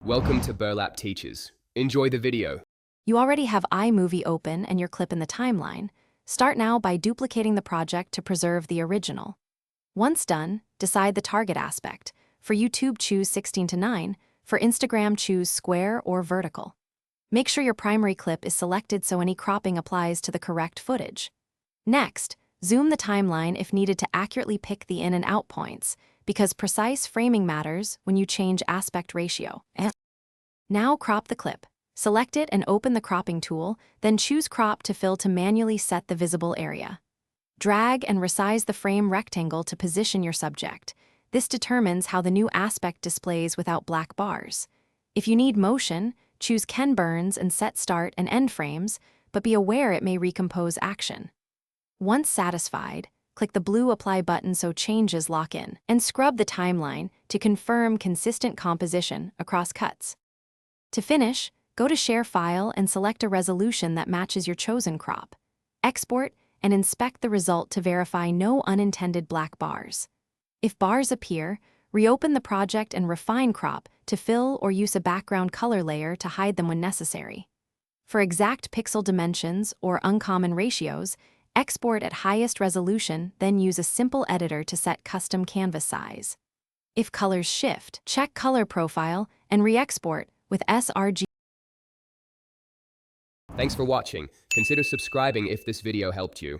Welcome to Burlap Teachers. Enjoy the video. You already have iMovie open and your clip in the timeline. Start now by duplicating the project to preserve the original. Once done, decide the target aspect. For YouTube, choose 16:9. For Instagram, choose square or vertical. Make sure your primary clip is selected so any cropping applies to the correct footage. Next, zoom the timeline if needed to accurately pick the in and out points, because precise framing matters when you change aspect ratio. Now crop the clip. Select it and open the cropping tool, then choose Crop to Fill to manually set the visible area. Drag and resize the frame rectangle to position your subject. This determines how the new aspect displays without black bars. If you need motion, choose Ken Burns and set start and end frames, but be aware it may recompose action. Once satisfied, click the blue Apply button so changes lock in, and scrub the timeline to confirm consistent composition across cuts. To finish, go to Share File and select a resolution that matches your chosen crop. Export and inspect the result to verify no unintended black bars. If bars appear, reopen the project and refine crop to fill or use a background color layer to hide them when necessary. For exact pixel dimensions or uncommon ratios, export at highest resolution, then use a simple editor to set custom canvas size. If colors shift, check Color Profile and re-export with sRGB. Thanks for watching. Consider subscribing if this video helped you.